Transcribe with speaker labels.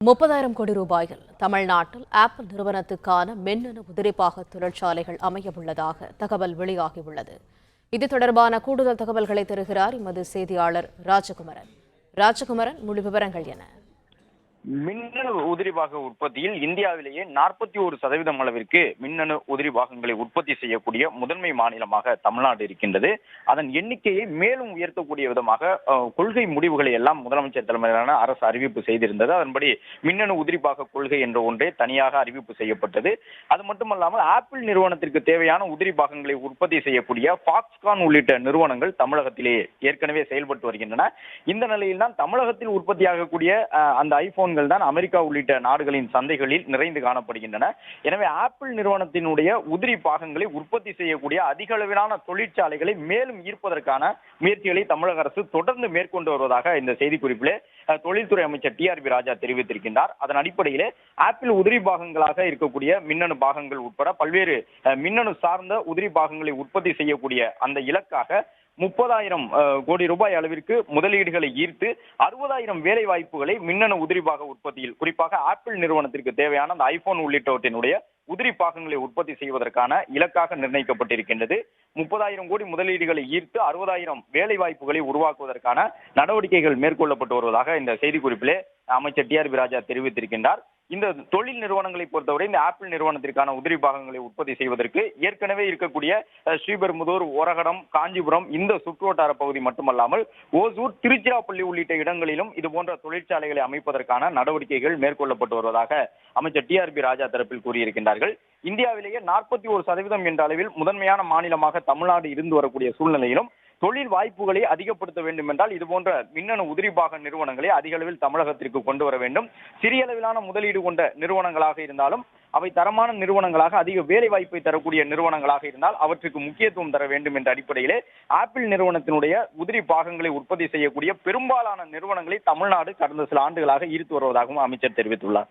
Speaker 1: 30,000 கோடி ரூபாயில் தமிழ்நாட்டில் ஆப்பிள் நிறுவனத்துக்கான மின்னணு உதிரிபாக தொழிற்சாலைகள் அமையவுள்ளதாக தகவல் வெளியாகியுள்ளது. இது தொடர்பான கூடுதல் தகவல்களை தருகிறார் எமது செய்தியாளர் ராஜகுமரன். முழு விவரங்கள் என?
Speaker 2: மின்னணு உதிரிபாக உற்பத்தியில் இந்தியாவிலேயே 41% அளவிற்கு மின்னணு உதிரி பாகங்களை உற்பத்தி செய்யக்கூடிய முதன்மை மாநிலமாக தமிழ்நாடு இருக்கின்றது. அதன் எண்ணிக்கையை மேலும் உயர்த்தக்கூடிய விதமாக கொள்கை முடிவுகளை எல்லாம் முதலமைச்சர் தலைமையிலான அரசு அறிவிப்பு செய்திருந்தது. அதன்படி மின்னணு உதிரிபாக கொள்கை என்ற ஒன்றே தனியாக அறிவிப்பு செய்யப்பட்டது. அது மட்டுமல்லாமல் ஆப்பிள் நிறுவனத்திற்கு தேவையான உதிரி பாகங்களை உற்பத்தி செய்யக்கூடிய பாக்ஸ்கான் உள்ளிட்ட நிறுவனங்கள் தமிழகத்திலே ஏற்கனவே செயல்பட்டு வருகின்றன. இந்த நிலையில் தான் தமிழகத்தில் உற்பத்தியாகக்கூடிய அந்த ஐபோன்கள் தான் அமெரிக்கா உள்ளிட்ட நாடுகளின் சந்தைகளில் நிறைந்து காணப்படுகின்றன. எனவே ஆப்பிள் நிறுவனத்தினுடைய உதிரி பாகங்களை உற்பத்தி செய்யக்கூடிய அதிக அளவிலான தொழிற்சாலைகளை மேலும் ஈர்ப்பதற்கான முயற்சிகளை தமிழக அரசு தொடர்ந்து மேற்கொண்டு வருவதாக இந்த செய்திக்குறிப்பிலே தொழில்துறை அமைச்சர் டிஆர்பி ராஜா தெரிவித்திருக்கின்றார். அதன் அடிப்படையிலே ஆப்பிள் உதிரி பாகங்களாக இருக்கக்கூடிய மின்னணு பாகங்கள் உட்பட பல்வேறு மின்னணு சார்ந்த உதிரி பாகங்களை உற்பத்தி செய்யக்கூடிய அந்த இலக்காக 30,000 கோடி ரூபாய் அளவிற்கு முதலீடுகளை ஈர்த்து 60,000 வேலை வாய்ப்புகளை மின்னணு உதிரிபாக உற்பத்தியில் குறிப்பாக ஆப்பிள் நிறுவனத்திற்கு தேவையான அந்த ஐபோன் உள்ளிட்டவற்றினுடைய உதிரி பாகங்களை உற்பத்தி செய்வதற்கான இலக்காக நிர்ணயிக்கப்பட்டிருக்கின்றது. 30,000 கோடி முதலீடுகளை ஈர்த்து 60,000 வேலை வாய்ப்புகளை உருவாக்குவதற்கான நடவடிக்கைகள் மேற்கொள்ளப்பட்டு வருவதாக இந்த செய்திக்குறிப்பிலே அமைச்சர் டிஆர்பி ராஜா தெரிவித்திருக்கின்றார். இந்த தொழில் நிறுவனங்களை பொறுத்தவரை இந்த ஆப்பிள் நிறுவனத்திற்கான உதிரி பாகங்களை உற்பத்தி செய்வதற்கு ஏற்கனவே இருக்கக்கூடிய ஸ்ரீபெரும்புதூர், ஒரகடம், காஞ்சிபுரம் இந்த சுற்றுவட்டார பகுதி மட்டுமல்லாமல் ஓசூர், திருச்சிராப்பள்ளி உள்ளிட்ட இடங்களிலும் இது போன்ற தொழிற்சாலைகளை அமைப்பதற்கான நடவடிக்கைகள் மேற்கொள்ளப்பட்டு வருவதாக அமைச்சர் டிஆர்பி ராஜா தரப்பில் கூறியிருக்கின்றார்கள். இந்தியாவிலேயே 41% என்ற அளவில் முதன்மையான மாநிலமாக தமிழ்நாடு இருந்து வரக்கூடிய சூழ்நிலையிலும் தொழில் வாய்ப்புகளை அதிகப்படுத்த வேண்டும் என்றால் இது போன்ற மின்னணு உதிரிபாக நிறுவனங்களை அதிக அளவில் தமிழகத்திற்கு கொண்டு வர வேண்டும். சிறிய அளவிலான முதலீடு கொண்ட நிறுவனங்களாக இருந்தாலும் அவை தரமான நிறுவனங்களாக அதிக வேலை வாய்ப்பை தரக்கூடிய நிறுவனங்களாக இருந்தால் அவற்றுக்கு முக்கியத்துவம் தர வேண்டும் என்ற அடிப்படையிலே ஆப்பிள் நிறுவனத்தினுடைய உதிரி பாகங்களை உற்பத்தி செய்யக்கூடிய பெரும்பாலான நிறுவனங்களை தமிழ்நாடு கடந்த சில ஆண்டுகளாக ஈர்த்து வருவதாகவும் அமைச்சர் தெரிவித்துள்ளார்.